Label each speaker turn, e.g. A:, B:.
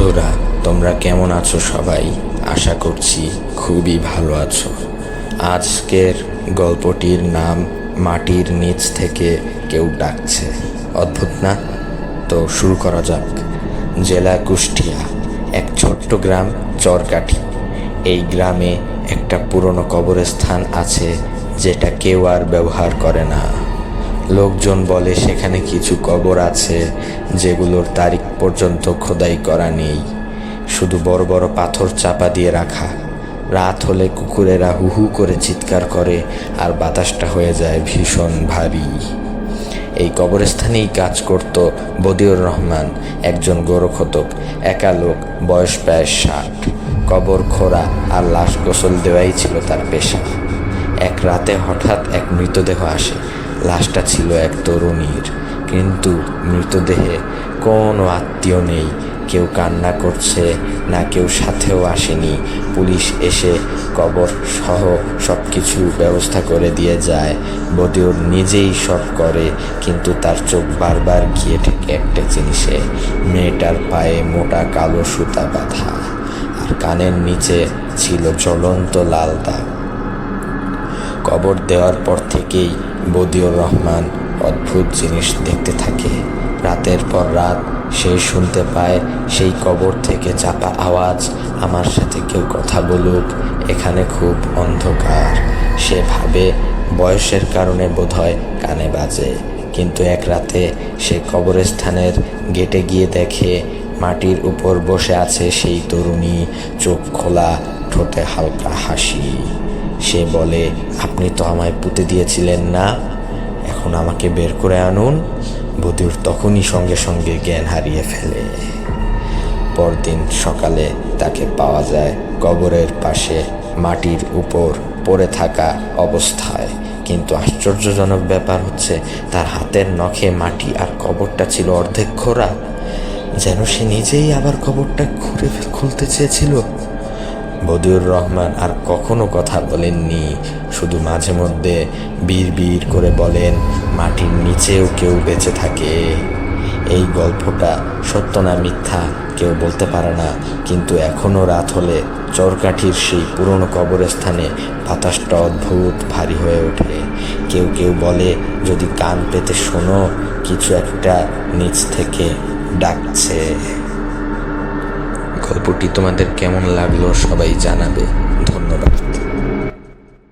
A: বন্ধুরা, তোমরা কেমন আছো? সবাই আশা করছি খুবই ভালো আছো। আজকের গল্পটির নাম মাটির নিচ থেকে কেউ ডাকছে। অদ্ভুত না? তো শুরু করা যাক। জেলা কুষ্টিয়া, এক ছোট্ট গ্রাম চরকাঠি। এই গ্রামে একটা পুরনো কবরস্থান আছে যেটা কেউ আর ব্যবহার করে না। লোকজন বলে সেখানে কিছু কবর আছে যেগুলোর তারিখ পর্যন্ত খোদাই করা নেই, শুধু বড় বড় পাথর চাপা দিয়ে রাখা। রাত হলে কুকুরেরা হু হু করে চিৎকার করে আর বাতাসটা হয়ে যায় ভীষণ ভারী। এই কবরস্থানেই কাজ করত বদিউর রহমান, একজন গোরক্ষতক, একা লোক, বয়স প্রায় 60। কবর খোঁড়া আর লাশ গোসল দেওয়াই ছিল তার পেশা। এক রাতে হঠাৎ এক মৃতদেহ আসে। লাশটা ছিল এক তরুণীর, কিন্তু মৃতদেহে কোনো আত্মীয় নেই। কেউ কান্না করছে না, কেউ সাথেও আসেনি। পুলিশ এসে কবর সহ সব কিছু ব্যবস্থা করে দিয়ে যায়। বদিউর নিজেই সব করে, কিন্তু তার চোখ বারবার গিয়ে ঠেকে একটা জিনিসে। মেয়েটার পায়ে মোটা কালো সুতা বাঁধা, আর কানের নিচে ছিল জ্বলন্ত লাল দাগ। কবর দেওয়ার পর থেকেই বদিউর রহমান অদ্ভুত জিনিস দেখতে থাকে। রাতের পর রাত সে শুনতে পায় সেই কবর থেকে চাপা আওয়াজ, আমার সাথে কেউ কথা বলুক, এখানে খুব অন্ধকার। সে ভাবে বয়সের কারণে বোধহয় কানে বাজে। কিন্তু এক রাতে সে কবরস্থানের গেটে গিয়ে দেখে মাটির উপর বসে আছে সেই তরুণী, চোখ খোলা, ঠোঁটে হালকা হাসি। সে বলে, আপনি তো আমায় পুঁতে দিয়েছিলেন না, এখন আমাকে বের করে আনুন। বদিউর তখনই সঙ্গে সঙ্গে জ্ঞান হারিয়ে ফেলে। পরদিন সকালে তাকে পাওয়া যায় কবরের পাশে মাটির উপর পড়ে থাকা অবস্থায়। কিন্তু আশ্চর্যজনক ব্যাপার হচ্ছে, তার হাতের নখে মাটি, আর কবরটা ছিল অর্ধেক খোঁড়া, যেন সে নিজেই আবার কবরটা খুলতে চেয়েছিল। বদিউর রহমান আর কখনো কথা বলেননি, শুধু মাঝে মধ্যে বিড় করে বলেন, মাটির নিচেও কেউ বেঁচে থাকে। এই গল্পটা সত্য না মিথ্যা কেউ বলতে পারে না, কিন্তু এখনও রাত হলে চরকাঠির সেই পুরনো কবরস্থানে বাতাসটা অদ্ভুত ভারী হয়ে ওঠে। কেউ কেউ বলে, যদি কান পেতে শোনো, কিছু একটা নিচ থেকে ডাকছে। গল্পটি তোমাদের কেমন লাগলো সবাই জানাবে। ধন্যবাদ।